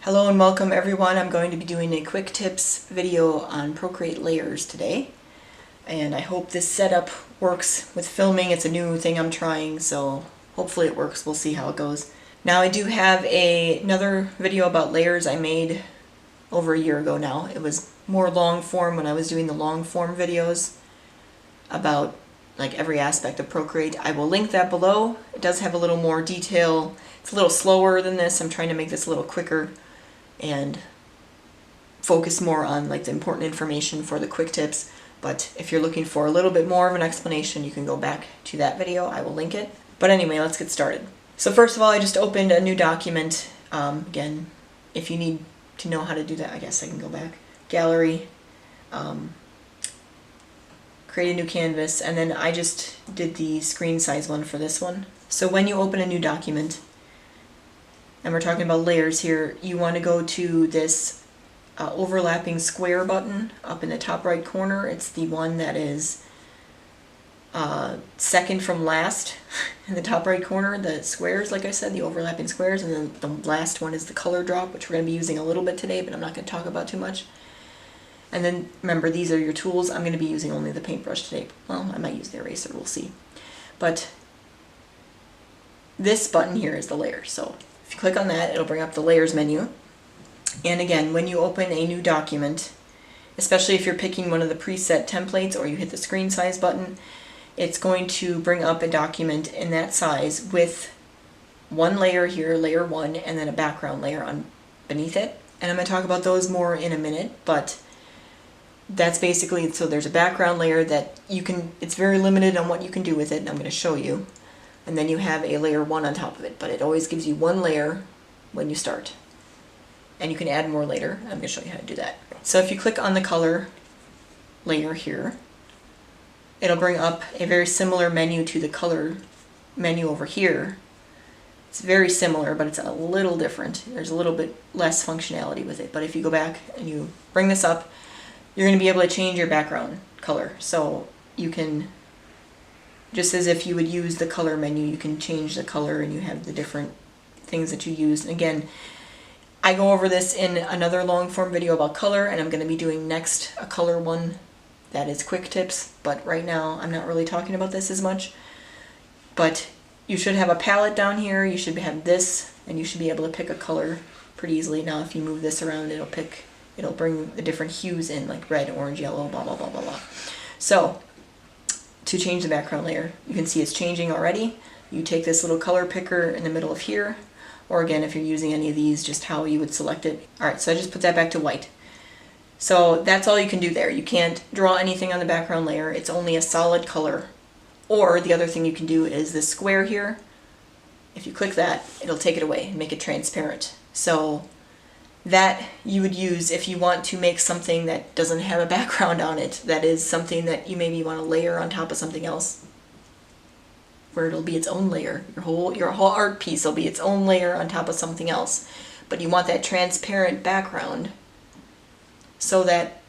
Hello and welcome everyone. I'm going to be doing a quick tips video on Procreate layers today. And I hope this setup works with filming. It's a new thing I'm trying, so hopefully it works. We'll see how it goes. Now I do have another video about layers I made over a year ago now. It was more long form when I was doing the long form videos about like every aspect of Procreate. I will link that below. It does have a little more detail. It's a little slower than this. I'm trying to make this a little quicker and focus more on like the important information for the quick tips. But if you're looking for a little bit more of an explanation, you can go back to that video. I will link it. But anyway, let's get started. So first of all, I just opened a new document. Again, if you need to know how to do that, I guess I can go back. Gallery, create a new canvas, and then I just did the screen size one for this one. So when you open a new document, and we're talking about layers here, you want to go to this overlapping square button up in the top right corner. It's the one that is second from last in the top right corner, the squares, like I said, the overlapping squares, and then the last one is the color drop, which we're going to be using a little bit today, but I'm not going to talk about too much. And then remember, these are your tools. I'm going to be using only the paintbrush today. Well, I might use the eraser, we'll see. But this button here is the layer. So if you click on that, it'll bring up the layers menu. And again, when you open a new document, especially if you're picking one of the preset templates or you hit the screen size button, it's going to bring up a document in that size with one layer here, layer one, and then a background layer on beneath it. And I'm going to talk about those more in a minute, but that's basically, so there's a background layer that you can, it's very limited on what you can do with it, and I'm going to show you. And then you have a layer one on top of it, but it always gives you one layer when you start. And you can add more later. I'm going to show you how to do that. So if you click on the color layer here, it'll bring up a very similar menu to the color menu over here. It's very similar, but it's a little different. There's a little bit less functionality with it. But if you go back and you bring this up, you're going to be able to change your background color. So you can, just as if you would use the color menu, you can change the color and you have the different things that you use. And again, I go over this in another long form video about color, and I'm going to be doing next a color one that is quick tips, but right now I'm not really talking about this as much. But you should have a palette down here, you should have this, and you should be able to pick a color pretty easily. Now if you move this around, it'll bring the different hues in, like red, orange, yellow, blah, blah, blah, blah, blah. So to change the background layer, you can see it's changing already. You take this little color picker in the middle of here, or again, if you're using any of these, just how you would select it. All right, so I just put that back to white. So that's all you can do there. You can't draw anything on the background layer. It's only a solid color. Or the other thing you can do is this square here. If you click that, it'll take it away and make it transparent. So that you would use if you want to make something that doesn't have a background on it, that is something that you maybe want to layer on top of something else, where it'll be its own layer. Your whole art piece will be its own layer on top of something else. But you want that transparent background so that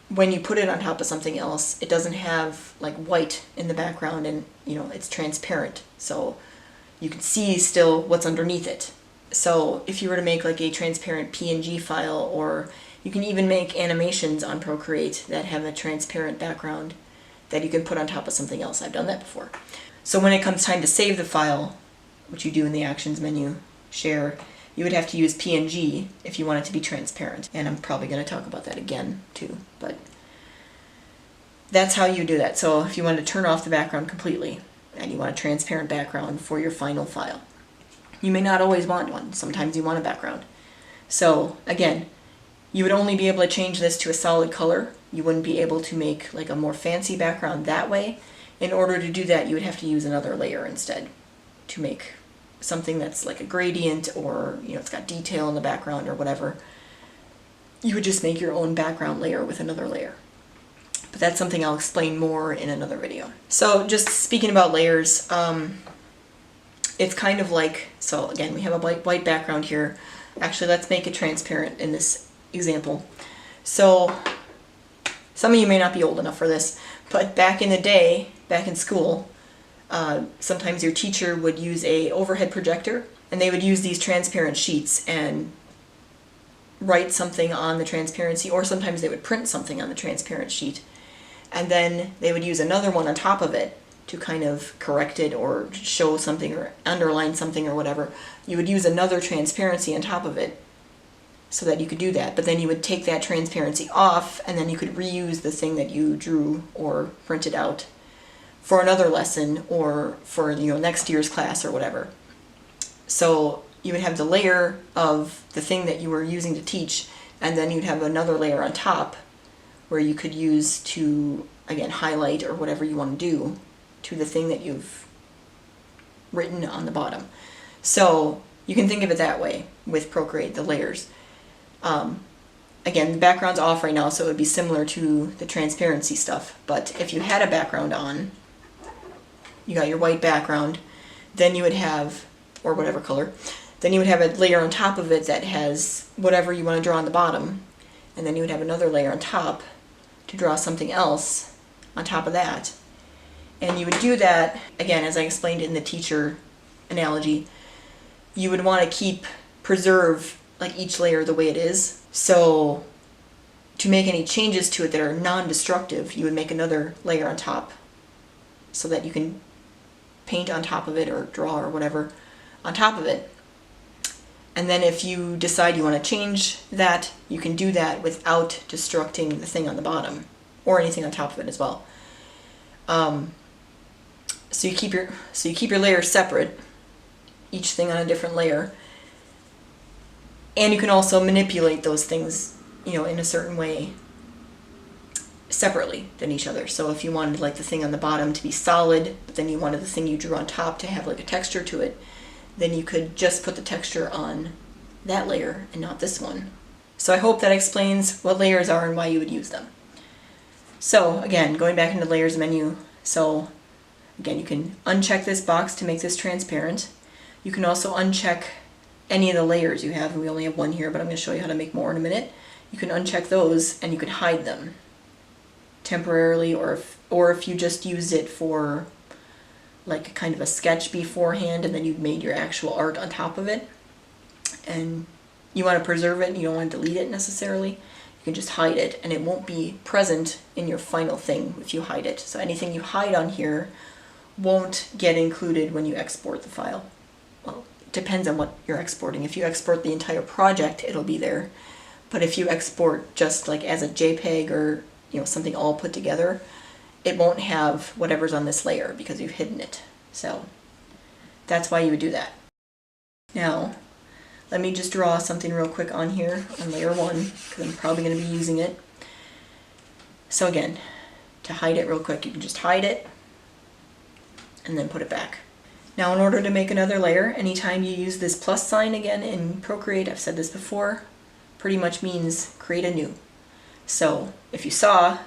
when you put it on top of something else, it doesn't have like white in the background, and it's transparent. So you can see still what's underneath it. So if you were to make like a transparent PNG file, or you can even make animations on Procreate that have a transparent background that you can put on top of something else. I've done that before. So when it comes time to save the file, which you do in the Actions menu, Share, you would have to use PNG if you want it to be transparent. And I'm probably going to talk about that again too, but that's how you do that. So if you want to turn off the background completely and you want a transparent background for your final file, you may not always want one. Sometimes you want a background. So again, you would only be able to change this to a solid color. You wouldn't be able to make like a more fancy background that way. In order to do that, you would have to use another layer instead to make something that's like a gradient, or it's got detail in the background or whatever. You would just make your own background layer with another layer. But that's something I'll explain more in another video. So just speaking about layers, it's kind of like, so again, we have a white background here. Actually, let's make it transparent in this example. So some of you may not be old enough for this, but back in the day, back in school, sometimes your teacher would use a overhead projector, and they would use these transparent sheets and write something on the transparency, or sometimes they would print something on the transparent sheet, and then they would use another one on top of it to kind of correct it or show something or underline something or whatever. You would use another transparency on top of it so that you could do that. But then you would take that transparency off, and then you could reuse the thing that you drew or printed out for another lesson or for, you know, next year's class or whatever. So you would have the layer of the thing that you were using to teach, and then you'd have another layer on top where you could use to, again, highlight or whatever you want to do to the thing that you've written on the bottom. So you can think of it that way with Procreate, the layers. Again, the background's off right now, so it would be similar to the transparency stuff. But if you had a background on, you got your white background, then you would have, or whatever color, then you would have a layer on top of it that has whatever you want to draw on the bottom, and then you would have another layer on top to draw something else on top of that. And you would do that, again, as I explained in the teacher analogy, you would want to preserve like each layer the way it is. So to make any changes to it that are non-destructive, you would make another layer on top so that you can paint on top of it or draw or whatever on top of it. And then if you decide you want to change that, you can do that without destructing the thing on the bottom or anything on top of it as well. So you keep your layers separate, each thing on a different layer. And you can also manipulate those things, you know, in a certain way separately than each other. So if you wanted like the thing on the bottom to be solid, but then you wanted the thing you drew on top to have like a texture to it, then you could just put the texture on that layer and not this one. So I hope that explains what layers are and why you would use them. So again, going back into the layers menu, so again, you can uncheck this box to make this transparent. You can also uncheck any of the layers you have, and we only have one here, but I'm going to show you how to make more in a minute. You can uncheck those and you can hide them temporarily, or if you just use it for like kind of a sketch beforehand and then you've made your actual art on top of it and you want to preserve it and you don't want to delete it necessarily, you can just hide it and it won't be present in your final thing if you hide it. So anything you hide on here won't get included when you export the file. Well, it depends on what you're exporting. If you export the entire project, it'll be there. But if you export just like as a JPEG or, you know, something all put together, it won't have whatever's on this layer because you've hidden it. So that's why you would do that. Now, let me just draw something real quick on here on layer 1 because I'm probably going to be using it. So again, to hide it real quick, you can just hide it and then put it back. Now in order to make another layer, anytime you use this plus sign again in Procreate, I've said this before, pretty much means create a new. So if you saw,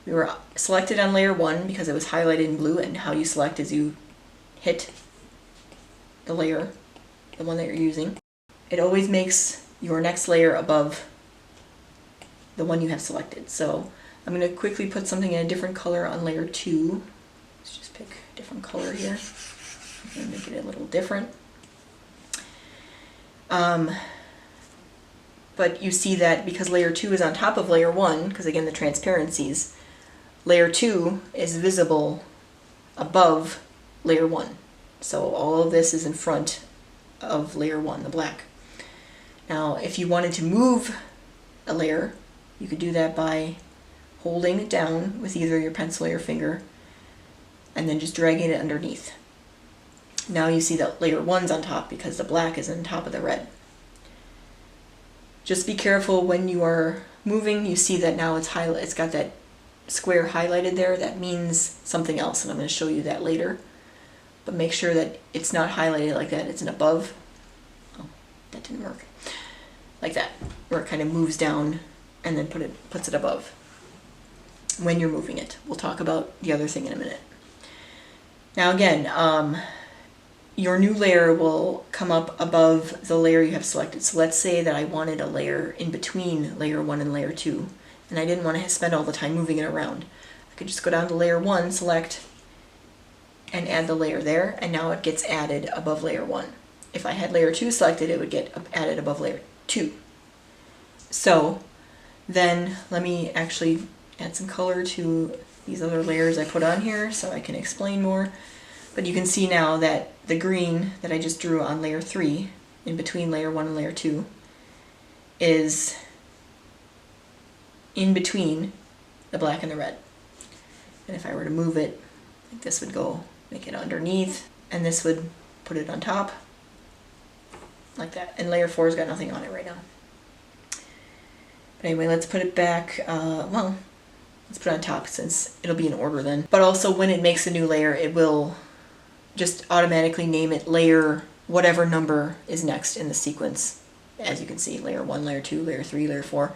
we were selected on layer 1 because it was highlighted in blue, and how you select is you hit the layer, the one that you're using. It always makes your next layer above the one you have selected. So I'm going to quickly put something in a different color on layer 2. Let's just pick a different color here and make it a little different. But you see that because layer 2 is on top of layer 1, because again the transparencies, layer 2 is visible above layer 1. So all of this is in front of layer 1, the black. Now if you wanted to move a layer, you could do that by holding it down with either your pencil or your finger and then just dragging it underneath. Now you see that layer 1's on top because the black is on top of the red. Just be careful when you are moving. You see that now it's got that square highlighted there. That means something else, and I'm going to show you that later. But make sure that it's not highlighted like that. It's an above. Oh, that didn't work. Like that, where it kind of moves down and then puts it above when you're moving it. We'll talk about the other thing in a minute. Now again, your new layer will come up above the layer you have selected. So let's say that I wanted a layer in between layer 1 and layer 2, and I didn't want to spend all the time moving it around. I could just go down to layer 1, select, and add the layer there, and now it gets added above layer 1. If I had layer 2 selected, it would get added above layer 2. So then let me actually add some color to these other layers I put on here so I can explain more. But you can see now that the green that I just drew on layer 3, in between layer 1 and layer 2, is in between the black and the red. And if I were to move it, like this would go, make it underneath, and this would put it on top, like that. And layer 4's got nothing on it right now. But anyway, let's put it back, well, let's put it on top since it'll be in order then. But also when it makes a new layer, it will just automatically name it layer whatever number is next in the sequence. As you can see, layer 1, layer 2, layer 3, layer 4.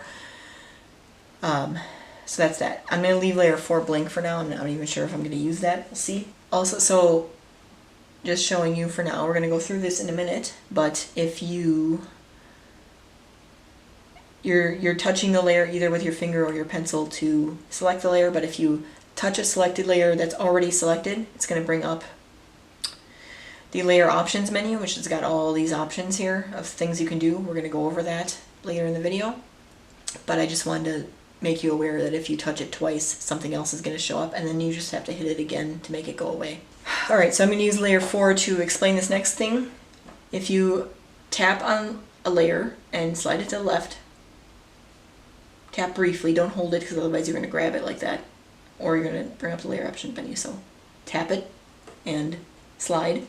So that's that. I'm going to leave layer 4 blank for now. I'm not even sure if I'm going to use that. We'll see. Also, so just showing you for now, we're going to go through this in a minute, but if you're touching the layer either with your finger or your pencil to select the layer, but if you touch a selected layer that's already selected, it's going to bring up the layer options menu, which has got all these options here of things you can do. We're going to go over that later in the video, but I just wanted to make you aware that if you touch it twice, something else is going to show up, and then you just have to hit it again to make it go away. Alright, so I'm going to use layer 4 to explain this next thing. If you tap on a layer and slide it to the left, tap briefly, don't hold it because otherwise you're going to grab it like that, or you're going to bring up the layer option menu. So tap it and slide.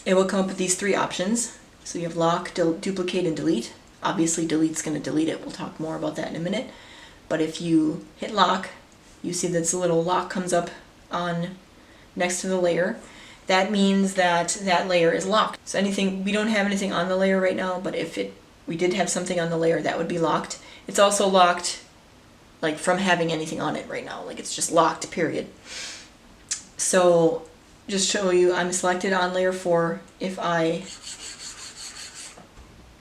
It will come up with these 3 options. So you have lock, duplicate, and delete. Obviously delete's going to delete it. We'll talk more about that in a minute. But if you hit lock, you see this little lock comes up on next to the layer. That means that that layer is locked. So we don't have anything on the layer right now, but if we did have something on the layer, that would be locked. It's also locked like from having anything on it right now. Like it's just locked, period. So just show you, I'm selected on layer 4. If I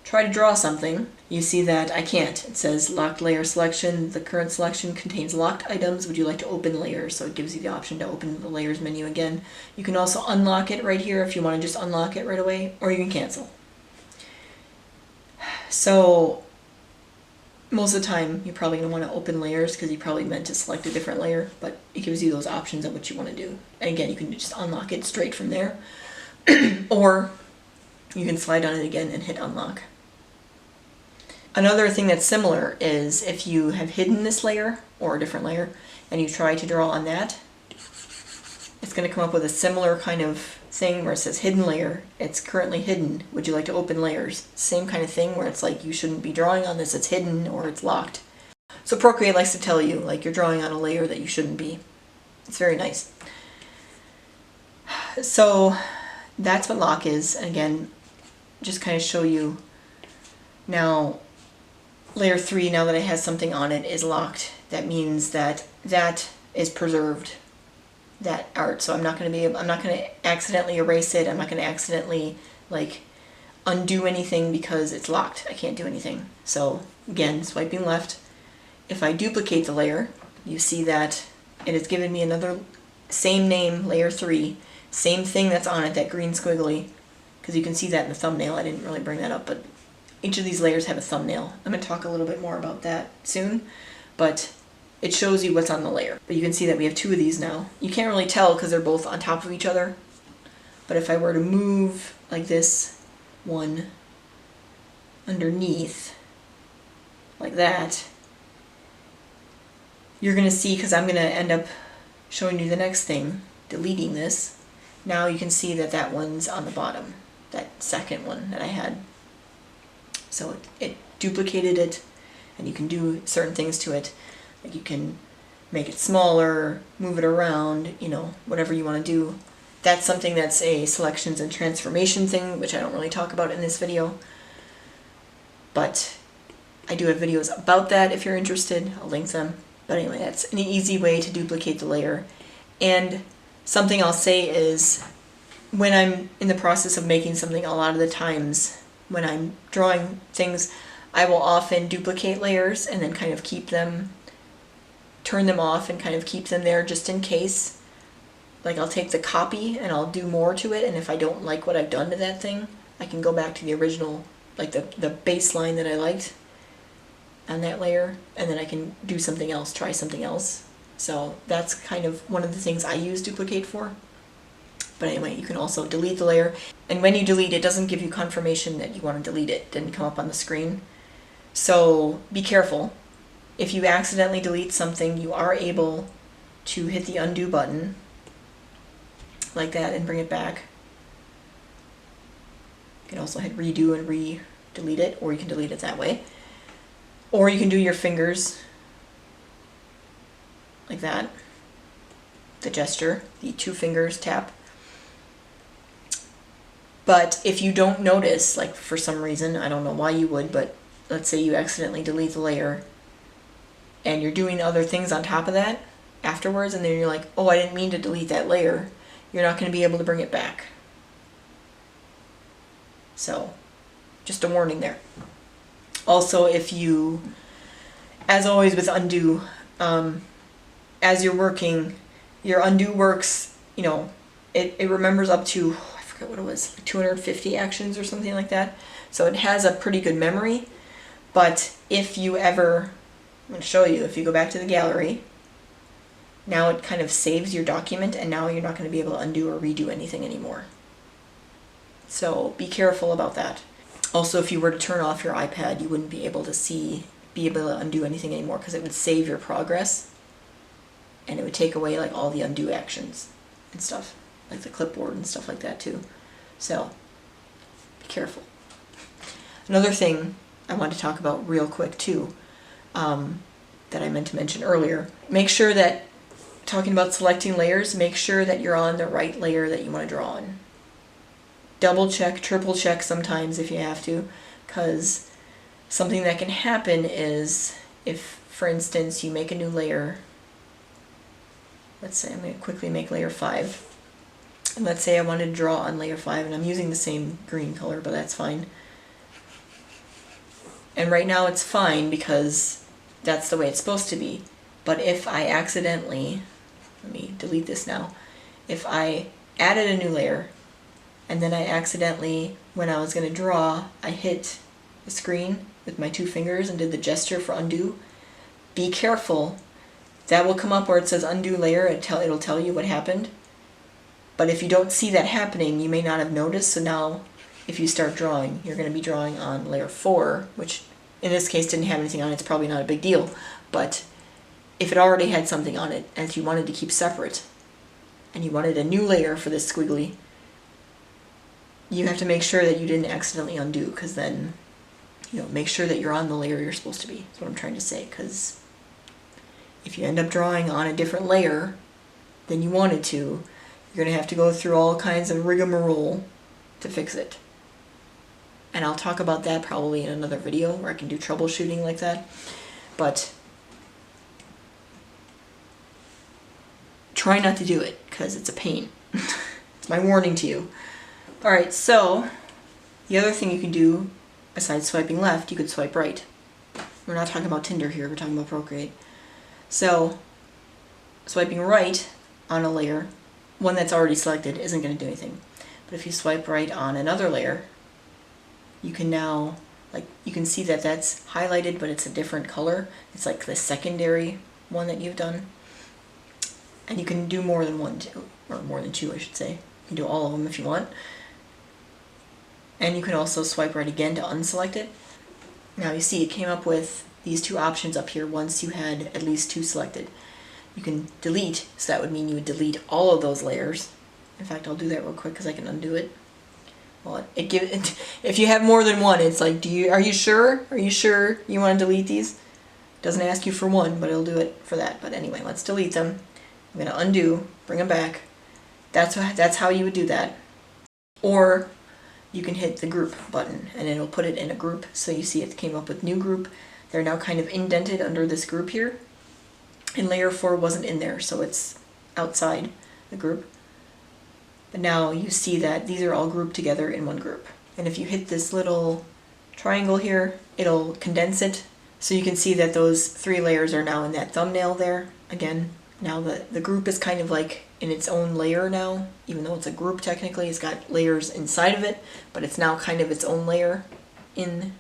try to draw something, you see that I can't. It says locked layer selection. The current selection contains locked items. Would you like to open layers? So it gives you the option to open the layers menu again. You can also unlock it right here if you want to just unlock it right away, or you can cancel. So most of the time you're probably going to want to open layers because you probably meant to select a different layer, but it gives you those options of what you want to do. And again, you can just unlock it straight from there, or you can slide on it again and hit unlock. Another thing that's similar is if you have hidden this layer or a different layer and you try to draw on that, it's going to come up with a similar kind of thing where it says hidden layer. It's currently hidden. Would you like to open layers? Same kind of thing where it's like you shouldn't be drawing on this. It's hidden or it's locked. So Procreate likes to tell you like you're drawing on a layer that you shouldn't be. It's very nice. So that's what lock is. And again, just kind of show you now. Layer 3, now that it has something on it, is locked. That means that that is preserved, that art. So I'm not going to accidentally erase it. I'm not going to accidentally like undo anything because it's locked. I can't do anything. So again, swiping left. If I duplicate the layer, you see that it has given me another same name, layer 3, same thing that's on it, that green squiggly, because you can see that in the thumbnail. I didn't really bring that up, but each of these layers have a thumbnail. I'm going to talk a little bit more about that soon, but it shows you what's on the layer. But you can see that we have 2 of these now. You can't really tell because they're both on top of each other, but if I were to move like this one underneath, like that, you're going to see, because I'm going to end up showing you the next thing, deleting this. Now you can see that that one's on the bottom, that second one that I had. So it duplicated it, and you can do certain things to it. Like you can make it smaller, move it around, you know, whatever you want to do. That's something that's a selections and transformation thing, which I don't really talk about in this video. But I do have videos about that if you're interested. I'll link them. But anyway, that's an easy way to duplicate the layer. And something I'll say is when I'm in the process of making something, a lot of the times when I'm drawing things, I will often duplicate layers and then kind of keep them, turn them off and kind of keep them there just in case. Like I'll take the copy and I'll do more to it, and if I don't like what I've done to that thing, I can go back to the original, like the baseline that I liked, on that layer, and then I can do something else, try something else. So that's kind of one of the things I use duplicate for. But anyway, you can also delete the layer. And when you delete, it doesn't give you confirmation that you want to delete it. It didn't come up on the screen. So be careful. If you accidentally delete something, you are able to hit the undo button like that and bring it back. You can also hit redo and re-delete it, or you can delete it that way. Or you can do your fingers like that. The gesture, the 2 fingers tap. But if you don't notice, like for some reason, I don't know why you would, but let's say you accidentally delete the layer and you're doing other things on top of that afterwards, and then you're like, oh, I didn't mean to delete that layer, you're not going to be able to bring it back. So, just a warning there. Also, if you, as always with undo, as you're working, your undo works, you know, it remembers up to, I forget what it was, like 250 actions or something like that. So it has a pretty good memory. But if you ever, I'm going to show you, if you go back to the gallery, now it kind of saves your document, and now you're not going to be able to undo or redo anything anymore. So be careful about that. Also, if you were to turn off your iPad, you wouldn't be able to undo anything anymore, because it would save your progress and it would take away like all the undo actions and stuff, like the clipboard and stuff like that too. So be careful. Another thing I want to talk about real quick too, that I meant to mention earlier, make sure that, talking about selecting layers, make sure that you're on the right layer that you want to draw on. Double check, triple check sometimes if you have to, because something that can happen is if, for instance, you make a new layer. Let's say I'm going to quickly make layer 5. And let's say I wanted to draw on layer 5, and I'm using the same green color, but that's fine. And right now it's fine because that's the way it's supposed to be. But if I accidentally, let me delete this now, if I added a new layer, and then I accidentally, when I was going to draw, I hit the screen with my 2 fingers and did the gesture for undo, be careful. That will come up where it says undo layer, it'll tell you what happened. But if you don't see that happening, you may not have noticed, so now if you start drawing, you're going to be drawing on layer 4, which in this case didn't have anything on it, it's probably not a big deal. But if it already had something on it, and if you wanted to keep separate, and you wanted a new layer for this squiggly, you have to make sure that you didn't accidentally undo, because then, you know, make sure that you're on the layer you're supposed to be. That's what I'm trying to say, because if you end up drawing on a different layer than you wanted to, you're going to have to go through all kinds of rigmarole to fix it. And I'll talk about that probably in another video where I can do troubleshooting like that. But try not to do it, because it's a pain. It's my warning to you. Alright, so the other thing you can do, besides swiping left, you could swipe right. We're not talking about Tinder here, we're talking about Procreate. So, swiping right on a layer, one that's already selected, isn't going to do anything. But if you swipe right on another layer, you can now, like, you can see that that's highlighted, but it's a different color. It's like the secondary one that you've done. And you can do more than one, or more than 2, I should say. You can do all of them if you want. And you can also swipe right again to unselect it. Now you see it came up with these 2 options up here once you had at least 2 selected. You can delete, so that would mean you would delete all of those layers. In fact, I'll do that real quick because I can undo it. Well, if you have more than one, it's like, are you sure? Are you sure you want to delete these? It doesn't ask you for one, but it'll do it for that. But anyway, let's delete them. I'm going to undo, bring them back. That's how you would do that. Or you can hit the group button and it'll put it in a group. So you see it came up with new group. They're now kind of indented under this group here. And layer 4 wasn't in there, so it's outside the group. But now you see that these are all grouped together in one group. And if you hit this little triangle here, it'll condense it. So you can see that those 3 layers are now in that thumbnail there. Again, now the group is kind of like in its own layer now, even though it's a group technically. It's got layers inside of it, but it's now kind of its own layer in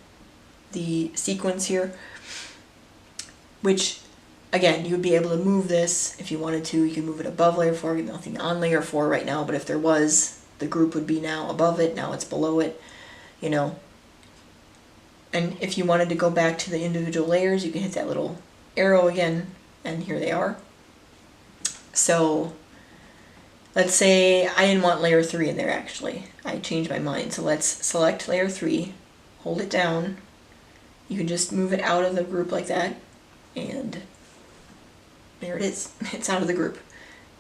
the sequence here. which again, you would be able to move this if you wanted to. You can move it above layer 4, nothing on layer 4 right now, but if there was, the group would be now above it, now it's below it, you know. And if you wanted to go back to the individual layers, you can hit that little arrow again, and here they are. So let's say I didn't want layer 3 in there actually. I changed my mind. So let's select layer 3, hold it down. You can just move it out of the group like that, and there it is. It's out of the group.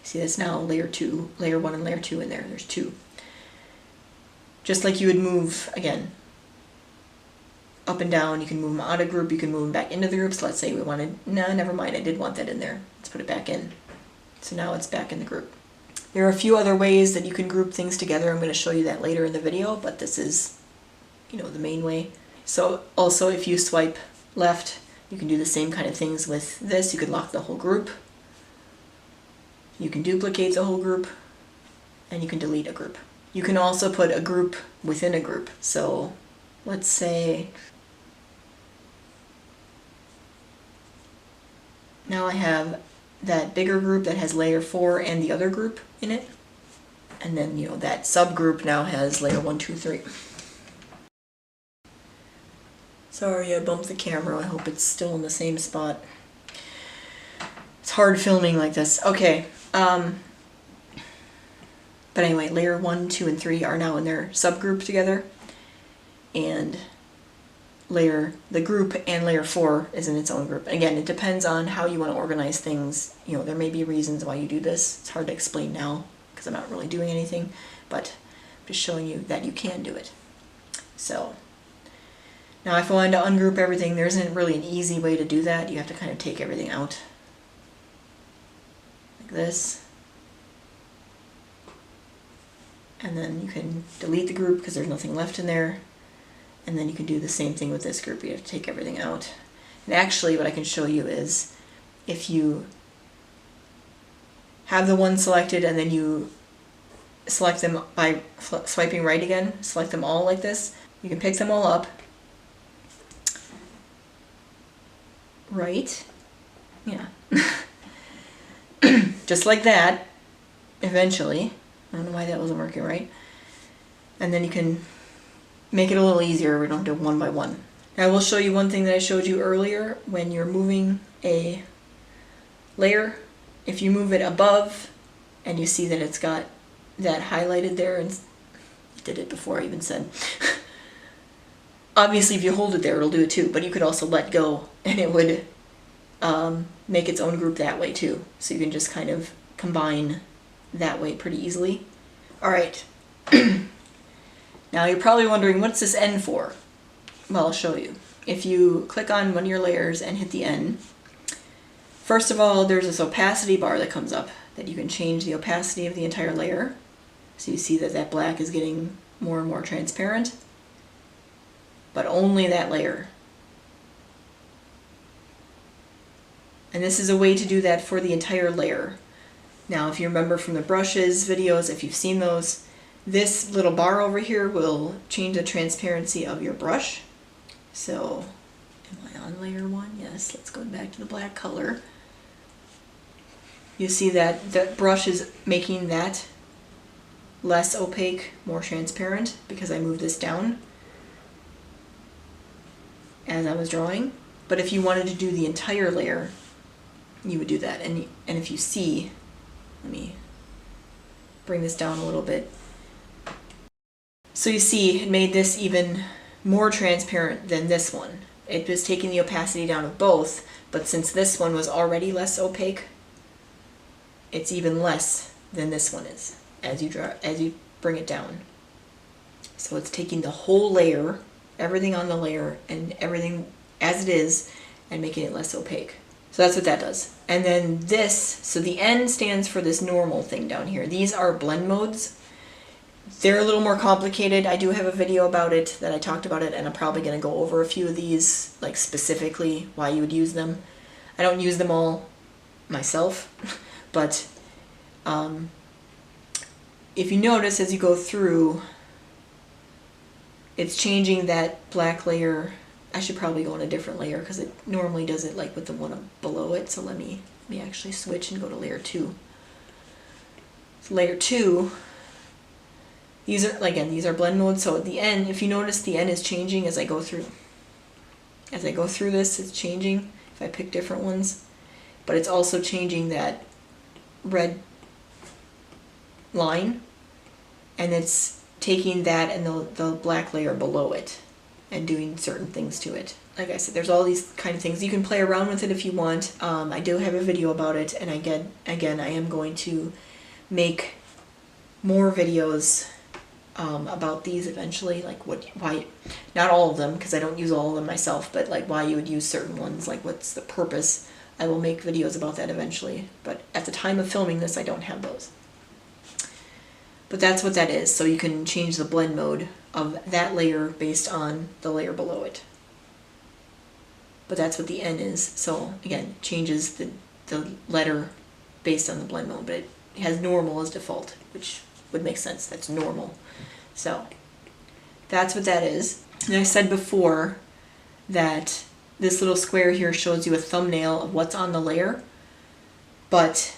See, that's now layer 2, layer 1 and layer 2 in there. There's 2. Just like you would move, again, up and down. You can move them out of group, you can move them back into the groups. Let's say we wanted, no, never mind, I did want that in there. Let's put it back in. So now it's back in the group. There are a few other ways that you can group things together. I'm going to show you that later in the video, but this is, you know, the main way. So also if you swipe left, you can do the same kind of things with this. You could lock the whole group. You can duplicate the whole group, and you can delete a group. You can also put a group within a group. So let's say now I have that bigger group that has layer 4 and the other group in it. And then, you know, that subgroup now has layer 1, 2, 3. Sorry, I bumped the camera. I hope it's still in the same spot. It's hard filming like this. Okay. But anyway, layer 1, 2, and 3 are now in their subgroup together. And the group and layer 4 is in its own group. Again, it depends on how you want to organize things. You know, there may be reasons why you do this. It's hard to explain now because I'm not really doing anything, but I'm just showing you that you can do it. So now if I wanted to ungroup everything, there isn't really an easy way to do that. You have to kind of take everything out like this. And then you can delete the group because there's nothing left in there. And then you can do the same thing with this group. You have to take everything out. And actually what I can show you is if you have the one selected and then you select them by swiping right again, select them all like this, you can pick them all up. Right? Yeah. Just like that, eventually. I don't know why that wasn't working right. And then you can make it a little easier. We don't do one by one. Now I will show you one thing that I showed you earlier. When you're moving a layer, if you move it above and you see that it's got that highlighted there, and I did it before I even said. Obviously if you hold it there it'll do it too, but you could also let go and it would make its own group that way too. So you can just kind of combine that way pretty easily. Alright. Now you're probably wondering, what's this N for? Well, I'll show you. If you click on one of your layers and hit the N, first of all, there's this opacity bar that comes up that you can change the opacity of the entire layer. So you see that that black is getting more and more transparent, but only that layer. And this is a way to do that for the entire layer. Now, if you remember from the brushes videos, if you've seen those, this little bar over here will change the transparency of your brush. So, am I on layer 1? Yes, let's go back to the black color. You see that the brush is making that less opaque, more transparent, because I moved this down as I was drawing. But if you wanted to do the entire layer, you would do that. And if you see, let me bring this down a little bit. So you see, it made this even more transparent than this one. It was taking the opacity down of both, but since this one was already less opaque, it's even less than this one is as you bring it down. So it's taking the whole layer, everything on the layer, and everything as it is, and making it less opaque. So that's what that does. And then this, so the N stands for this normal thing down here. These are blend modes. They're a little more complicated. I do have a video about it that I talked about it, and I'm probably going to go over a few of these, like specifically why you would use them. I don't use them all myself, but if you notice as you go through, it's changing that black layer I should probably go on a different layer because it normally does it like with the one below it. So let me actually switch and go to layer 2. So layer 2, these are, again, these are blend modes. So at the end, if you notice, the end is changing as I go through. As I go through this, it's changing if I pick different ones. But it's also changing that red line, and it's taking that and the black layer below it and doing certain things to it. Like I said, there's all these kind of things. You can play around with it if you want. I do have a video about it, and again, I am going to make more videos about these eventually, like why, not all of them, because I don't use all of them myself, but like why you would use certain ones, like what's the purpose. I will make videos about that eventually, but at the time of filming this, I don't have those. But that's what that is. So you can change the blend mode of that layer based on the layer below it. But that's what the N is. So again, it changes the letter based on the blend mode, but it has normal as default, which would make sense. That's normal. So that's what that is. And I said before that this little square here shows you a thumbnail of what's on the layer, but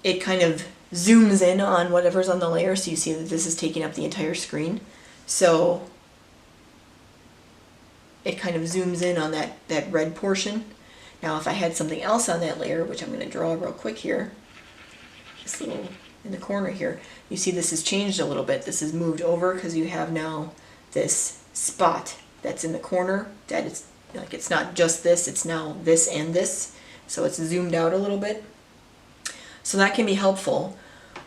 it kind of zooms in on whatever's on the layer, so you see that this is taking up the entire screen. So it kind of zooms in on that red portion. Now if I had something else on that layer, which I'm going to draw real quick here, this little in the corner here, you see this has changed a little bit. This is moved over because you have now this spot that's in the corner that is like, it's not just this, it's now this and this. So it's zoomed out a little bit. So that can be helpful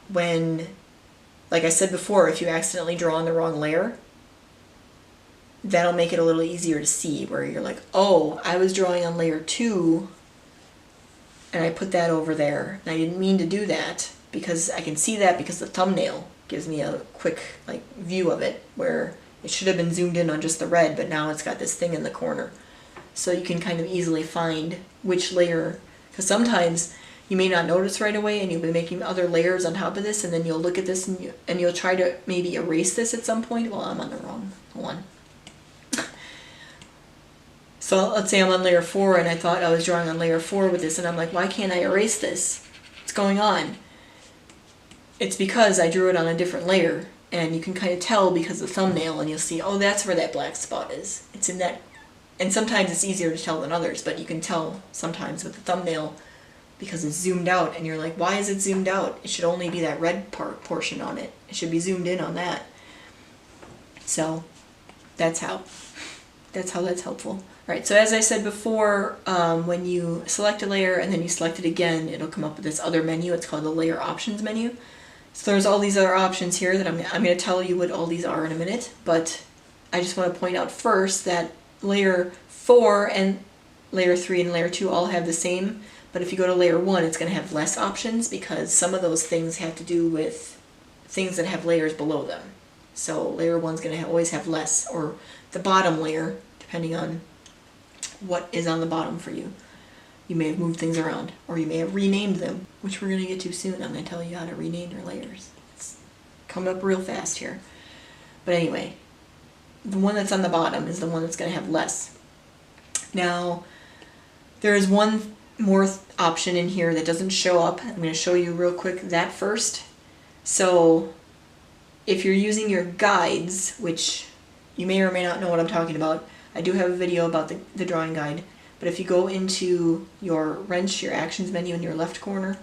when, like I said before, if you accidentally draw on the wrong layer, that'll make it a little easier to see, where you're like, oh, I was drawing on layer 2 and I put that over there. And I didn't mean to do that, because I can see that because the thumbnail gives me a quick like view of it, where it should have been zoomed in on just the red, but now it's got this thing in the corner. So you can kind of easily find which layer, because sometimes you may not notice right away and you'll be making other layers on top of this, and then you'll look at this and you'll try to maybe erase this at some point. Well, I'm on the wrong one. So let's say I'm on layer 4 and I thought I was drawing on layer 4 with this, and I'm like, why can't I erase this? What's going on? It's because I drew it on a different layer, and you can kind of tell because of the thumbnail, and you'll see, oh, that's where that black spot is. It's in that, and sometimes it's easier to tell than others, but you can tell sometimes with the thumbnail because it's zoomed out, and you're like, why is it zoomed out? It should only be that red portion on it. It should be zoomed in on that. So that's how that's helpful. All right, so as I said before, when you select a layer and then you select it again, it'll come up with this other menu. It's called the Layer Options menu. So there's all these other options here that I'm going to tell you what all these are in a minute, but I just want to point out first that layer 4 and layer 3 and layer 2 all have the same, but if you go to layer 1, it's going to have less options, because some of those things have to do with things that have layers below them. So layer 1 is going to always have less, or the bottom layer, depending on what is on the bottom for you. You may have moved things around, or you may have renamed them, which we're going to get to soon. I'm going to tell you how to rename your layers. It's coming up real fast here. But anyway, the one that's on the bottom is the one that's going to have less. Now, there is one more option in here that doesn't show up. I'm going to show you real quick that first. So, if you're using your guides, which you may or may not know what I'm talking about, I do have a video about the drawing guide. But if you go into your wrench, your actions menu in your left corner,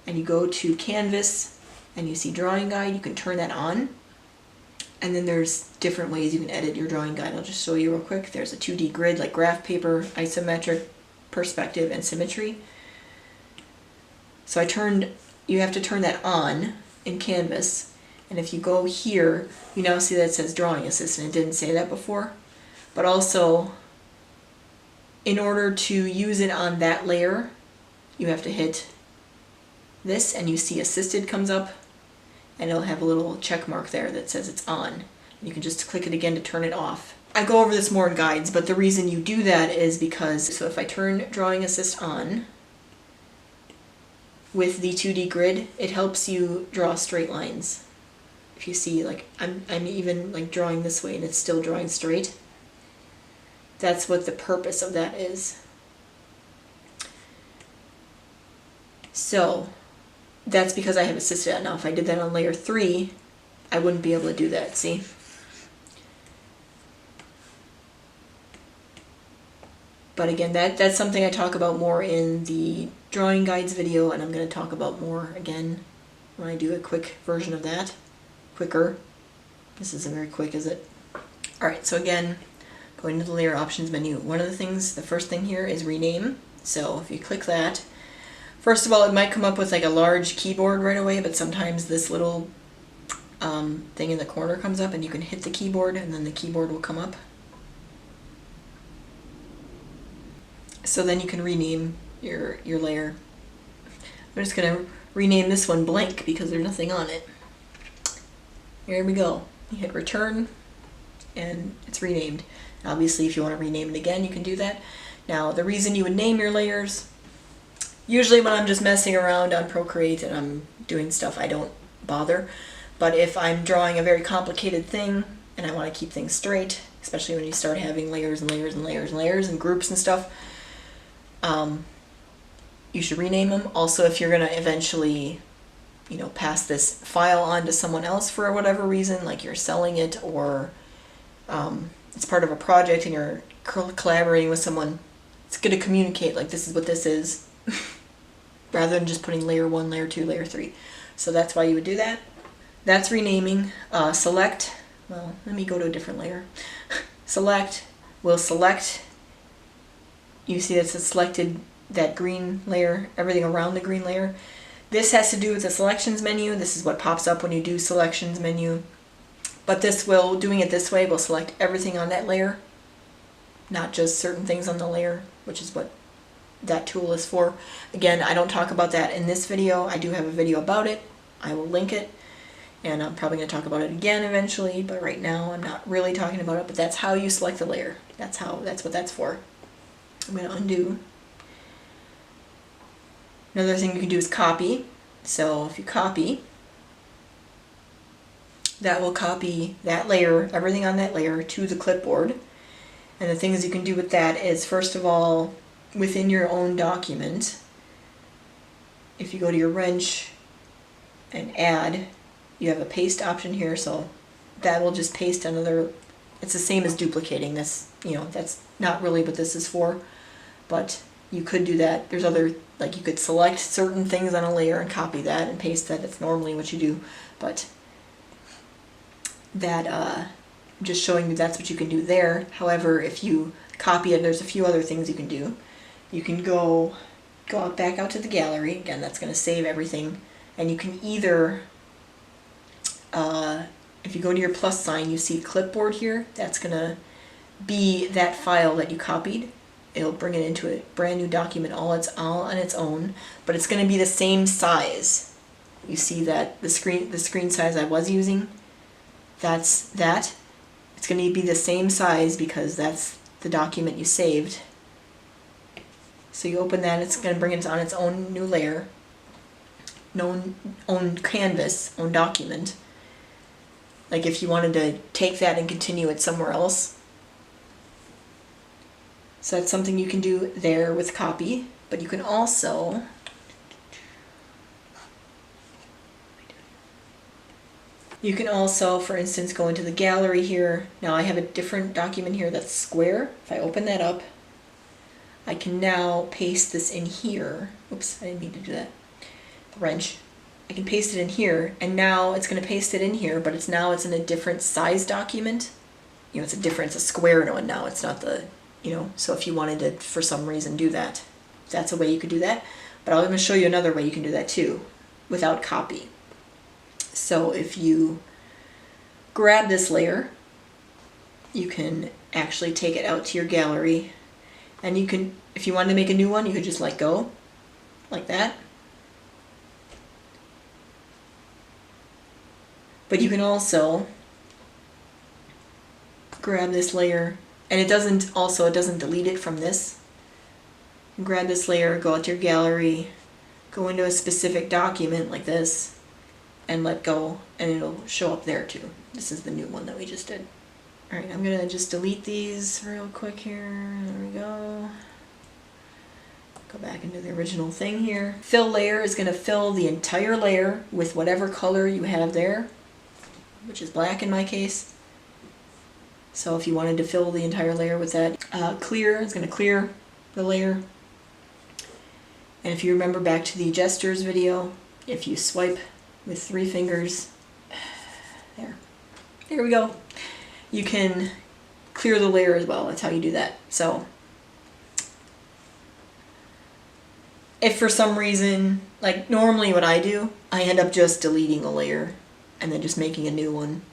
and you go to Canvas, and you see drawing guide, you can turn that on. And then there's different ways you can edit your drawing guide. I'll just show you real quick. There's a 2D grid, like graph paper, isometric, perspective, and symmetry. So you have to turn that on in Canvas. And if you go here, you now see that it says Drawing Assistant. It didn't say that before. But also, in order to use it on that layer, you have to hit this, and you see Assisted comes up, and it'll have a little check mark there that says it's on. You can just click it again to turn it off. I go over this more in guides, but the reason you do that is because, so if I turn Drawing Assist on with the 2D grid, it helps you draw straight lines. If you see, like, I'm even like drawing this way and it's still drawing straight. That's what the purpose of that is. So that's because I have assisted that. Now if I did that on layer 3, I wouldn't be able to do that, see? But again, that's something I talk about more in the drawing guides video, and I'm going to talk about more again when I do a quick version of that. Quicker. This isn't very quick, is it? Alright, so again, going to the layer options menu. One of the things, the first thing here is rename. So if you click that, first of all, it might come up with like a large keyboard right away, but sometimes this little thing in the corner comes up and you can hit the keyboard and then the keyboard will come up. So then you can rename your layer. I'm just going to rename this one blank because there's nothing on it. Here we go. You hit return and it's renamed. Obviously if you want to rename it again, you can do that. Now the reason you would name your layers, usually when I'm just messing around on Procreate and I'm doing stuff, I don't bother. But if I'm drawing a very complicated thing and I want to keep things straight, especially when you start having layers and layers and layers and layers and groups and stuff, you should rename them. Also, if you're going to eventually, you know, pass this file on to someone else for whatever reason, like you're selling it or it's part of a project and you're collaborating with someone, it's good to communicate like this is what this is rather than just putting layer 1, layer 2, layer 3. So that's why you would do that. That's renaming. Select, well, let me go to a different layer. Select, we'll select, you see it's selected that green layer, everything around the green layer. This has to do with the selections menu. This is what pops up when you do selections menu. But this will, doing it this way, will select everything on that layer, not just certain things on the layer, which is what that tool is for. Again, I don't talk about that in this video. I do have a video about it. I will link it, and I'm probably going to talk about it again eventually, but right now I'm not really talking about it, but that's how you select the layer. That's what that's for. I'm going to undo. Another thing you can do is copy. So if you copy, that will copy that layer, everything on that layer, to the clipboard. And the things you can do with that is, first of all, within your own document, if you go to your wrench and add, you have a paste option here, so that will just paste another, it's the same as duplicating this, you know, that's not really what this is for, but you could do that. There's other, like you could select certain things on a layer and copy that and paste that. That's normally what you do, but that, just showing you that's what you can do there. However, if you copy it, there's a few other things you can do. You can go back out to the gallery. Again, that's going to save everything. And you can either, if you go to your plus sign, you see clipboard here. That's going to be that file that you copied. It'll bring it into a brand new document all on its own, but it's going to be the same size. You see that the screen size I was using, that's that. It's going to be the same size because that's the document you saved. So you open that, it's going to bring it on its own new layer, own canvas, own document. Like if you wanted to take that and continue it somewhere else. So that's something you can do there with copy, but you can also for instance, go into the gallery here. Now I have a different document here that's square. If I open that up, I can now paste this in here. Oops, I didn't mean to do that. The wrench. I can paste it in here, and now it's going to paste it in here, but it's in a different size document. You know, it's a square one now. It's not the, you know, so if you wanted to, for some reason, do that, that's a way you could do that. But I'm going to show you another way you can do that too, without copy. So if you grab this layer, you can actually take it out to your gallery, and you can, if you wanted to make a new one, you could just let go, like that. But you can also grab this layer, and it doesn't delete it from this. Grab this layer, go out to your gallery, go into a specific document like this, and let go, and it'll show up there too. This is the new one that we just did. Alright, I'm gonna just delete these real quick here. There we go. Go back into the original thing here. Fill layer is gonna fill the entire layer with whatever color you have there, which is black in my case. So if you wanted to fill the entire layer with that, clear is going to clear the layer. And if you remember back to the gestures video, if you swipe with 3 fingers, there we go, you can clear the layer as well. That's how you do that. So if for some reason, like normally what I do, I end up just deleting a layer and then just making a new one.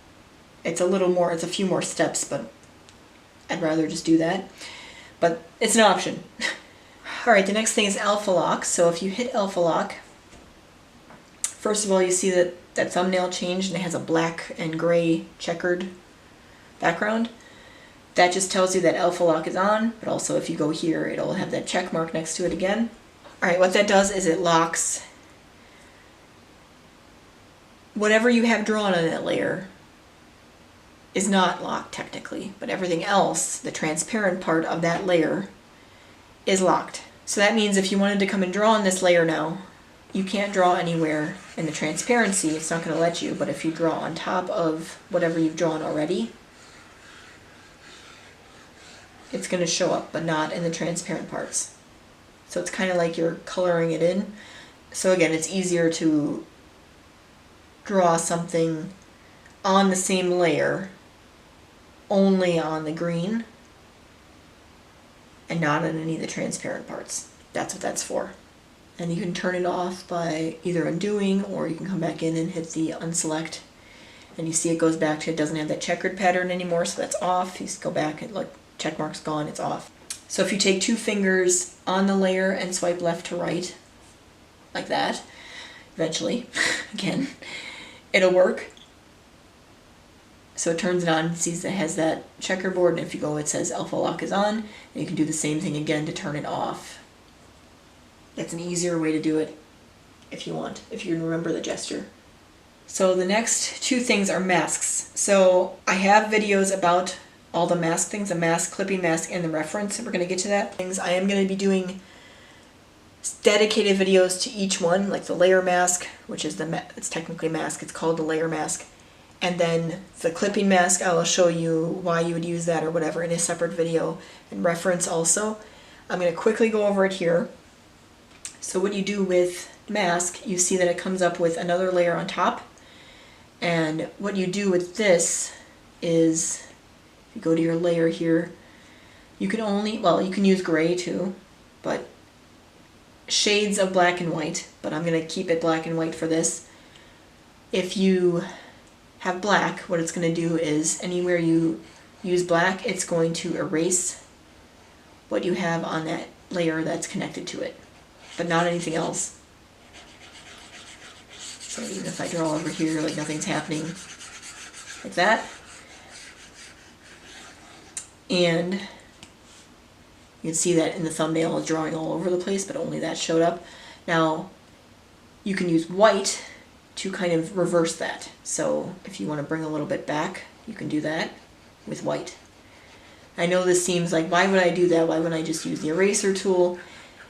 It's a few more steps, but I'd rather just do that. But it's an option. Alright, the next thing is alpha lock. So if you hit alpha lock, first of all you see that that thumbnail changed and it has a black and gray checkered background. That just tells you that alpha lock is on, but also if you go here, it'll have that check mark next to it again. Alright, what that does is it locks whatever you have drawn on that layer is not locked technically, but everything else, the transparent part of that layer, is locked. So that means if you wanted to come and draw on this layer now, you can't draw anywhere in the transparency, it's not going to let you, but if you draw on top of whatever you've drawn already, it's going to show up, but not in the transparent parts. So it's kind of like you're coloring it in. So again, it's easier to draw something on the same layer only on the green and not on any of the transparent parts. That's what that's for. And you can turn it off by either undoing, or you can come back in and hit the unselect, and you see it goes back to, it doesn't have that checkered pattern anymore, so that's off. You just go back and look, check mark's gone, it's off. So if you take 2 fingers on the layer and swipe left to right, like that, eventually, again, it'll work. So it turns it on, sees it has that checkerboard, and if you go, it says alpha lock is on, and you can do the same thing again to turn it off. That's an easier way to do it if you want, if you remember the gesture. So the next 2 things are masks. So I have videos about all the mask things, the mask, clipping mask, and the reference, and we're going to get to that. I am going to be doing dedicated videos to each one, like the layer mask, which is it's technically mask, it's called the layer mask. And then the clipping mask, I will show you why you would use that or whatever in a separate video, and reference also. I'm going to quickly go over it here. So what you do with mask, you see that it comes up with another layer on top. And what you do with this is, if you go to your layer here, you can only, well, you can use gray too, but shades of black and white, but I'm going to keep it black and white for this. If you have black, what it's going to do is anywhere you use black, it's going to erase what you have on that layer that's connected to it, but not anything else. So even if I draw over here, like nothing's happening, like that. And you can see that in the thumbnail is drawing all over the place, but only that showed up. Now, you can use white to kind of reverse that. So if you want to bring a little bit back, you can do that with white. I know this seems like, why would I do that? Why wouldn't I just use the eraser tool?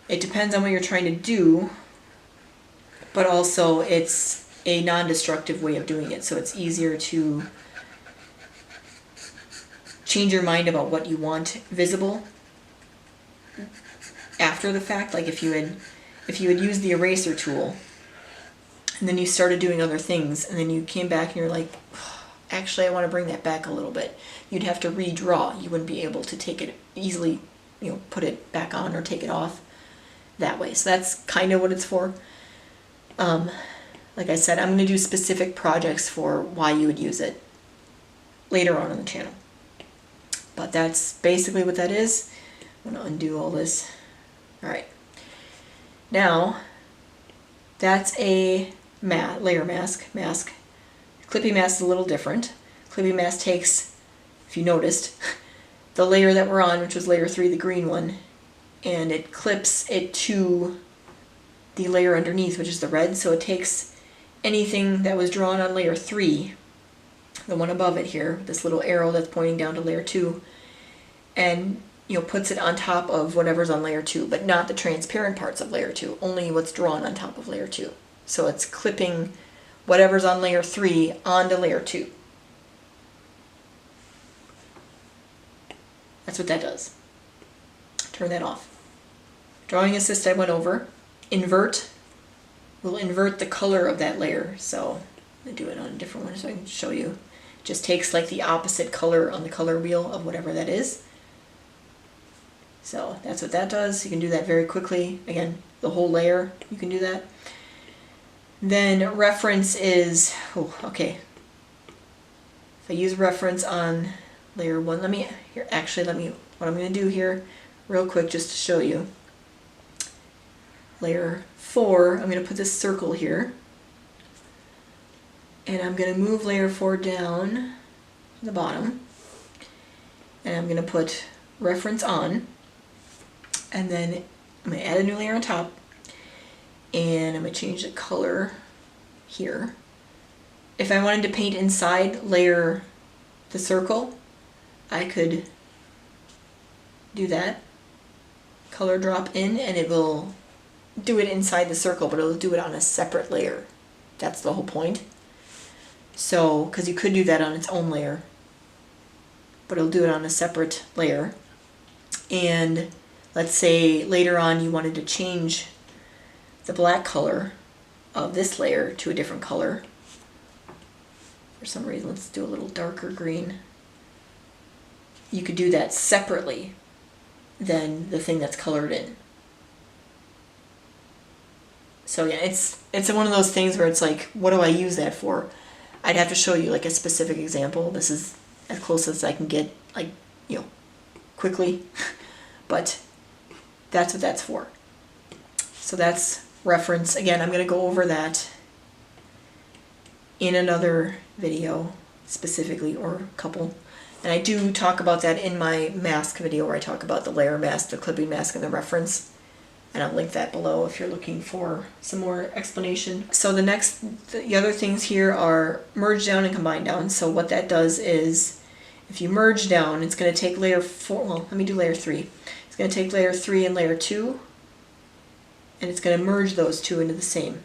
It depends on what you're trying to do, but also it's a non-destructive way of doing it, so it's easier to change your mind about what you want visible after the fact. Like if you had used the eraser tool and then you started doing other things and then you came back and you're like, actually I want to bring that back a little bit, you'd have to redraw. You wouldn't be able to take it easily, put it back on or take it off that way. So that's kind of what it's for. Like I said, I'm going to do specific projects for why you would use it later on in the channel. But that's basically what that is. I'm going to undo all this. Alright. Now, that's a layer mask. Clipping mask is a little different. Clipping mask takes, if you noticed, the layer that we're on, which was layer 3, the green one, and it clips it to the layer underneath, which is the red. So it takes anything that was drawn on layer 3 the one above it here, this little arrow that's pointing down to layer 2, and puts it on top of whatever's on layer 2, but not the transparent parts of layer 2, only what's drawn on top of layer 2. So it's clipping whatever's on layer 3 onto layer 2. That's what that does. Turn that off. Drawing Assist I went over. Invert will invert the color of that layer. So I'm going to do it on a different one so I can show you. It just takes like the opposite color on the color wheel of whatever that is. So that's what that does. You can do that very quickly. Again, the whole layer, you can do that. Then reference is, okay. If I use reference on layer 1, what I'm going to do here real quick just to show you. Layer 4, I'm going to put this circle here. And I'm going to move layer 4 down to the bottom. And I'm going to put reference on. And then I'm going to add a new layer on top, and I'm going to change the color here. If I wanted to paint inside the circle, I could do that. Color drop in, and it will do it inside the circle, but it'll do it on a separate layer. That's the whole point. So, because you could do that on its own layer, but it'll do it on a separate layer. And let's say later on you wanted to change the black color of this layer to a different color. For some reason, let's do a little darker green. You could do that separately than the thing that's colored in. So yeah, it's one of those things where it's like, what do I use that for? I'd have to show you like a specific example. This is as close as I can get, like, quickly. But that's what that's for. So that's reference. Again, I'm going to go over that in another video specifically, or a couple. And I do talk about that in my mask video where I talk about the layer mask, the clipping mask, and the reference. And I'll link that below if you're looking for some more explanation. So the other things here are merge down and combine down. So what that does is, if you merge down, it's going to take layer 4, well, let me do layer 3. It's going to take layer 3 and layer 2, and it's going to merge those two into the same.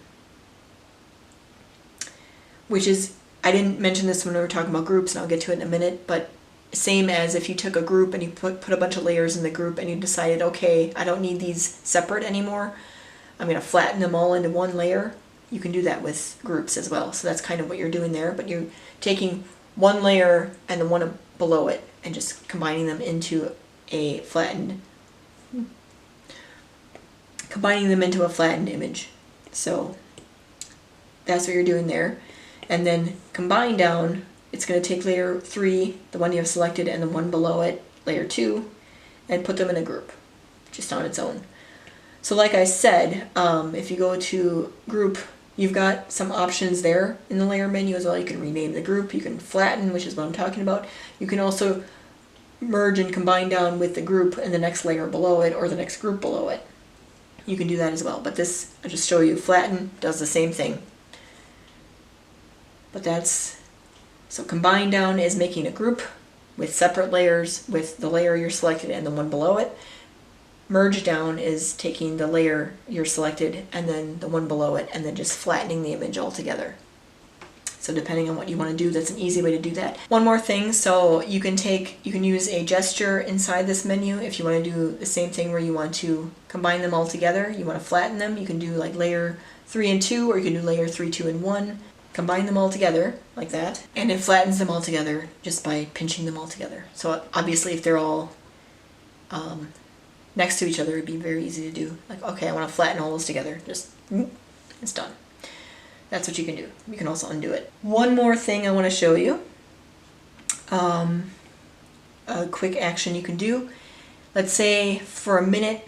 Which is, I didn't mention this when we were talking about groups, and I'll get to it in a minute, but same as if you took a group and you put a bunch of layers in the group and you decided, okay, I don't need these separate anymore, I'm going to flatten them all into one layer. You can do that with groups as well. So that's kind of what you're doing there, but you're taking one layer and the one below it and just combining them into a flattened image. So that's what you're doing there. And then combine down, it's going to take layer 3, the one you have selected, and the one below it, layer 2, and put them in a group, just on its own. So like I said, if you go to group, you've got some options there in the layer menu as well. You can rename the group, you can flatten, which is what I'm talking about. You can also merge and combine down with the group and the next layer below it, or the next group below it. You can do that as well, but this, I'll just show you, flatten does the same thing. But so combine down is making a group with separate layers with the layer you're selected and the one below it. Merge down is taking the layer you're selected and then the one below it and then just flattening the image all together. So depending on what you want to do, that's an easy way to do that. One more thing, so you can use a gesture inside this menu if you want to do the same thing where you want to combine them all together. You want to flatten them, you can do like layer 3 and 2, or you can do layer 3, 2, and 1. Combine them all together like that, and it flattens them all together just by pinching them all together. So obviously if they're all next to each other, it'd be very easy to do. Like, okay, I want to flatten all those together. Just, it's done. That's what you can do. You can also undo it. One more thing I want to show you. A quick action you can do. Let's say for a minute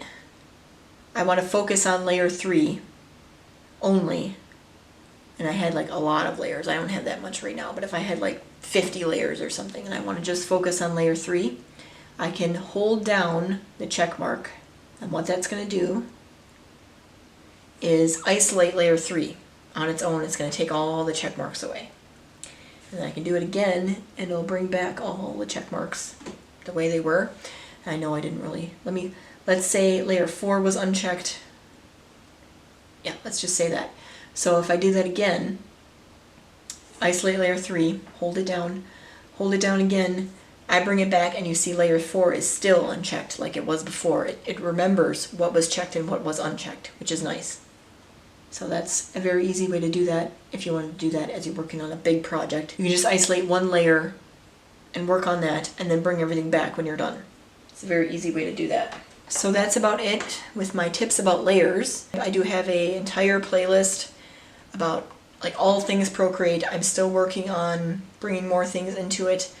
I want to focus on layer 3 only. And I had like a lot of layers. I don't have that much right now, but if I had like 50 layers or something and I want to just focus on layer 3, I can hold down the check mark, and what that's going to do is isolate layer 3 on its own. It's going to take all the check marks away. And I can do it again, and it'll bring back all the check marks the way they were. I know I didn't really, let's say layer 4 was unchecked. Yeah, let's just say that. So if I do that again, isolate layer 3, hold it down again, I bring it back and you see layer 4 is still unchecked like it was before. It remembers what was checked and what was unchecked, which is nice. So that's a very easy way to do that if you want to do that as you're working on a big project. You can just isolate one layer and work on that and then bring everything back when you're done. It's a very easy way to do that. So that's about it with my tips about layers. I do have an entire playlist about like all things Procreate. I'm still working on bringing more things into it.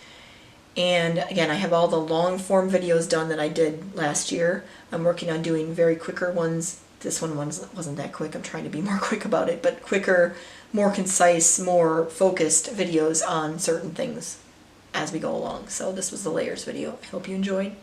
And again, I have all the long form videos done that I did last year. I'm working on doing very quicker ones. This one wasn't that quick. I'm trying to be more quick about it, but quicker, more concise, more focused videos on certain things as we go along. So this was the layers video. I hope you enjoyed.